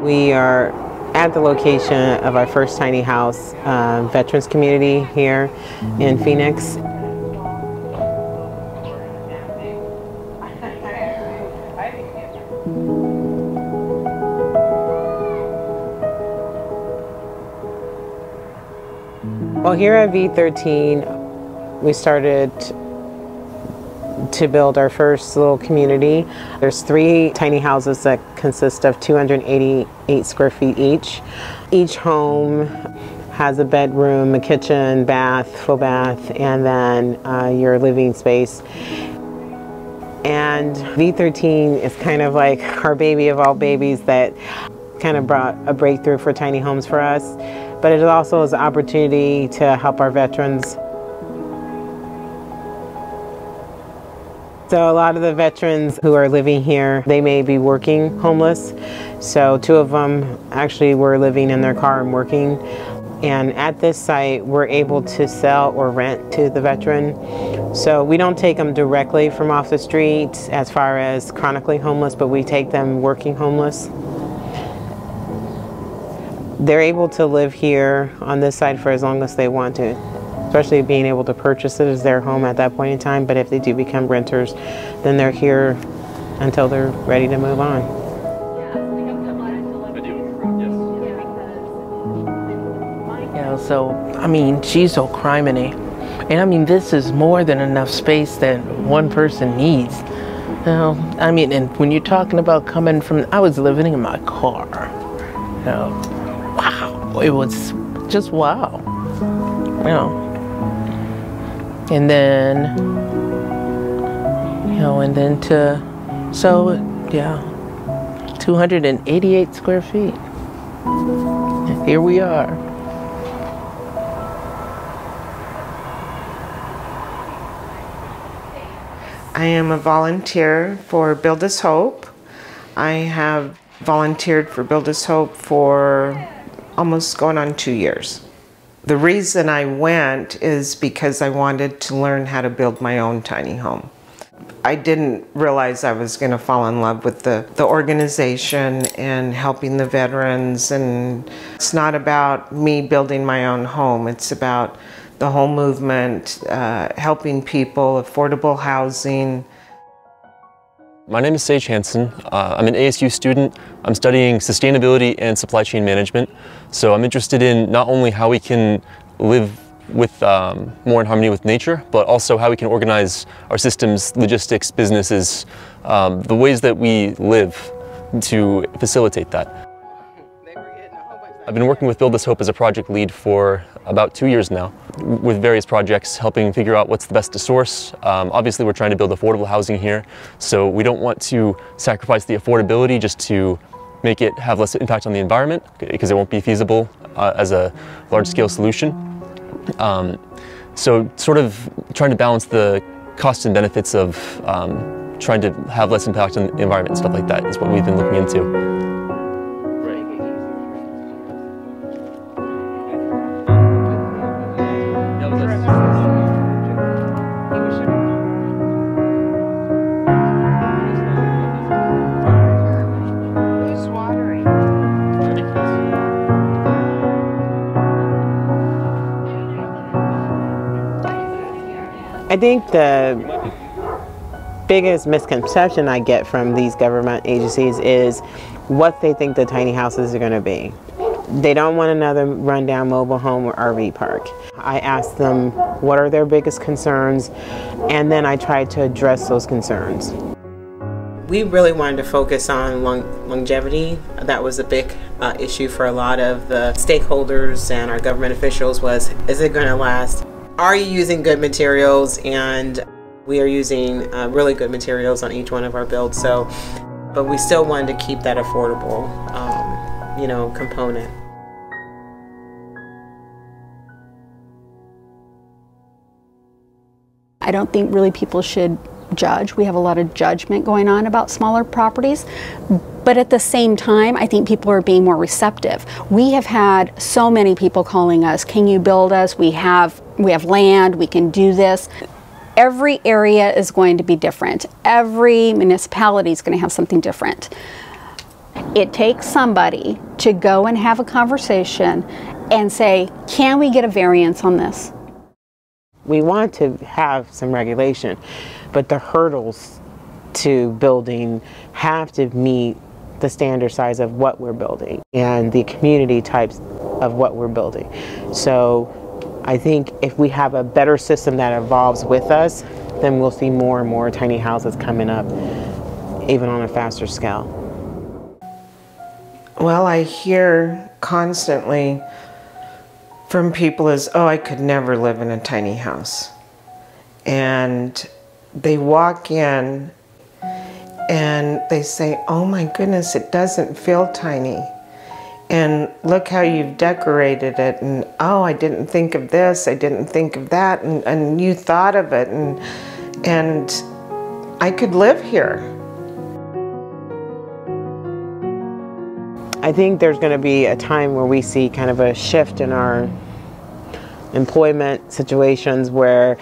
We are at the location of our first tiny house veterans community here in Phoenix. Well, here at V13, we started to build our first little community. There's 3 tiny houses that consist of 288 square feet each. Each home has a bedroom, a kitchen, bath, full bath, and then your living space. And V13 is kind of like our baby of all babies that kind of brought a breakthrough for tiny homes for us. But it also is an opportunity to help our veterans. So a lot of the veterans who are living here, they may be working homeless. So 2 of them actually were living in their car and working. And at this site, we're able to sell or rent to the veteran. So we don't take them directly from off the street as far as chronically homeless, but we take them working homeless. They're able to live here on this side for as long as they want to, especially being able to purchase it as their home at that point in time. But if they do become renters, then they're here until they're ready to move on. Yeah, so, I mean, she's so criminy. And I mean, this is more than enough space that one person needs. You know, I mean, and when you're talking about coming from, I was living in my car. You know, wow, it was just wow. You know, and then, you know, and then so yeah, 288 square feet. Here we are. I am a volunteer for Build Us Hope. I have volunteered for Build Us Hope for almost going on 2 years. The reason I went is because I wanted to learn how to build my own tiny home. I didn't realize I was going to fall in love with the organization and helping the veterans. And it's not about me building my own home. It's about the whole movement, helping people, affordable housing. My name is Hanson. I'm an ASU student. I'm studying sustainability and supply chain management. So I'm interested in not only how we can live with more in harmony with nature, but also how we can organize our systems, logistics, businesses, the ways that we live to facilitate that. I've been working with Build This Hope as a project lead for about 2 years now, with various projects helping figure out what's the best to source. Obviously we're trying to build affordable housing here, so we don't want to sacrifice the affordability just to make it have less impact on the environment, because it won't be feasible as a large-scale solution. So sort of trying to balance the costs and benefits of trying to have less impact on the environment and stuff like that is what we've been looking into. I think the biggest misconception I get from these government agencies is what they think the tiny houses are going to be. They don't want another rundown mobile home or RV park. I ask them what are their biggest concerns, and then I try to address those concerns. We really wanted to focus on longevity. That was a big issue for a lot of the stakeholders and our government officials was, is it going to last? Are you using good materials? And we are using really good materials on each one of our builds. So, but we still wanted to keep that affordable, you know, component. I don't think really people should judge. We have a lot of judgment going on about smaller properties, but at the same time, I think people are being more receptive. We have had so many people calling us, can you build us? We have land, we can do this. Every area is going to be different. Every municipality is going to have something different. It takes somebody to go and have a conversation and say, can we get a variance on this? We want to have some regulation, but the hurdles to building have to meet the standard size of what we're building and the community types of what we're building. So I think if we have a better system that evolves with us, then we'll see more and more tiny houses coming up, even on a faster scale. Well, I hear constantly from people is, oh, I could never live in a tiny house. And they walk in and they say, oh my goodness, it doesn't feel tiny. And look how you've decorated it. And oh, I didn't think of this, I didn't think of that. And you thought of it. And I could live here. I think there's going to be a time where we see kind of a shift in our employment situations where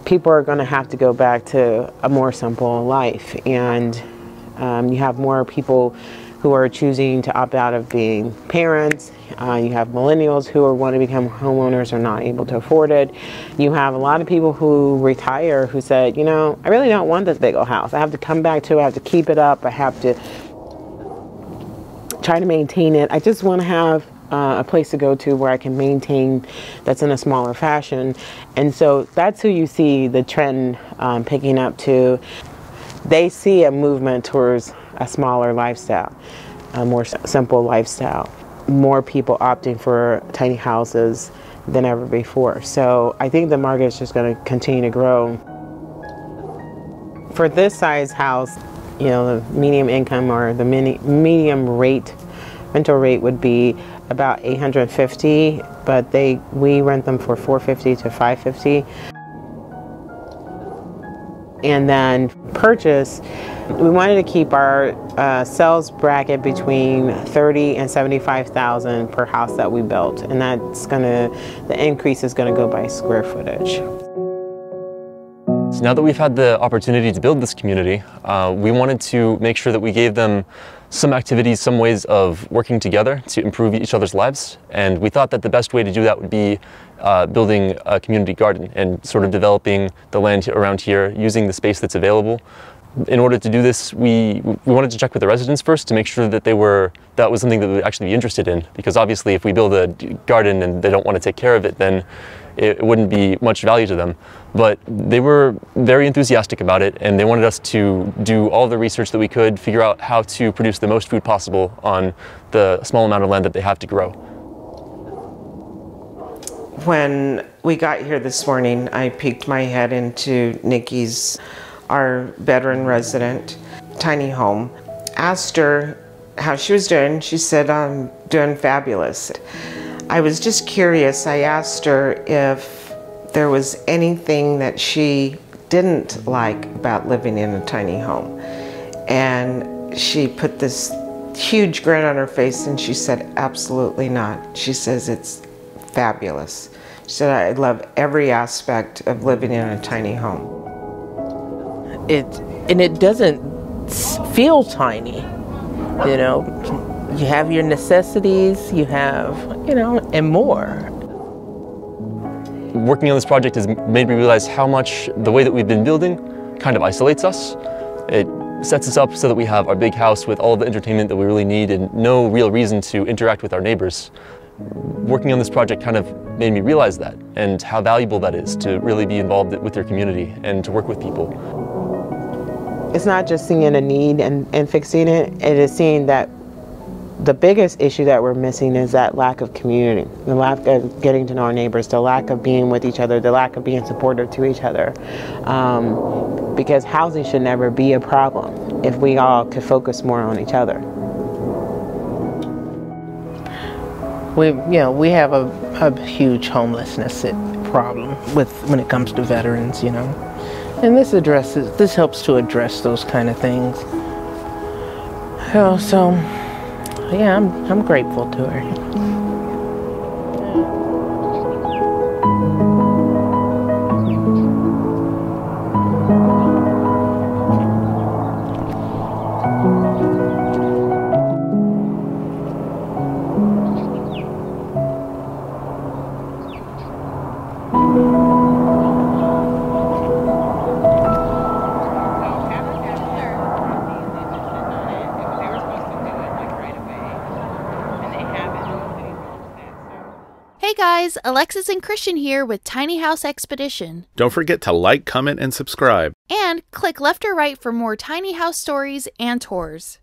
people are going to have to go back to a more simple life, and you have more people who are choosing to opt out of being parents. You have millennials who want to become homeowners or not able to afford it. You have a lot of people who retire who said, you know, I really don't want this big old house. I have to come back to it, I have to keep it up, I have to try to maintain it. I just want to have a place to go to where I can maintain that's in a smaller fashion. And so that's who you see the trend picking up to. They see a movement towards a smaller lifestyle, a more simple lifestyle. More people opting for tiny houses than ever before. So I think the market is just going to continue to grow. For this size house, you know, the medium income or the medium rate, rental rate would be about $850, but we rent them for $450 to $550. And then purchase, we wanted to keep our sales bracket between $30,000 and $75,000 per house that we built, and the increase is gonna go by square footage. So now that we've had the opportunity to build this community, we wanted to make sure that we gave them some activities, some ways of working together to improve each other's lives. And we thought that the best way to do that would be building a community garden and sort of developing the land around here using the space that's available. In order to do this, we wanted to check with the residents first to make sure that that was something that they would actually be interested in. Because obviously if we build a garden and they don't want to take care of it, then it wouldn't be much value to them. But they were very enthusiastic about it, and they wanted us to do all the research that we could, figure out how to produce the most food possible on the small amount of land that they have to grow. When we got here this morning, I peeked my head into Nikki's, our veteran resident, tiny home. Asked her how she was doing. She said, I'm doing fabulous. I was just curious. I asked her if there was anything that she didn't like about living in a tiny home. And she put this huge grin on her face and she said, absolutely not. She says, it's fabulous. She said, I love every aspect of living in a tiny home. It doesn't feel tiny, you know. You have your necessities, you have, you know, and more. Working on this project has made me realize how much the way that we've been building kind of isolates us. It sets us up so that we have our big house with all the entertainment that we really need and no real reason to interact with our neighbors. Working on this project kind of made me realize that and how valuable that is to really be involved with your community and to work with people. It's not just seeing a need and fixing it, it is seeing that the biggest issue that we're missing is that lack of community, the lack of getting to know our neighbors, the lack of being with each other, the lack of being supportive to each other. Because housing should never be a problem if we all could focus more on each other. We have a huge homelessness problem when it comes to veterans, you know. And this helps to address those kind of things. So yeah, I'm grateful to her. guys, Alexis and Christian here with Tiny House Expedition. Don't forget to like, comment, and subscribe. And click left or right for more tiny house stories and tours.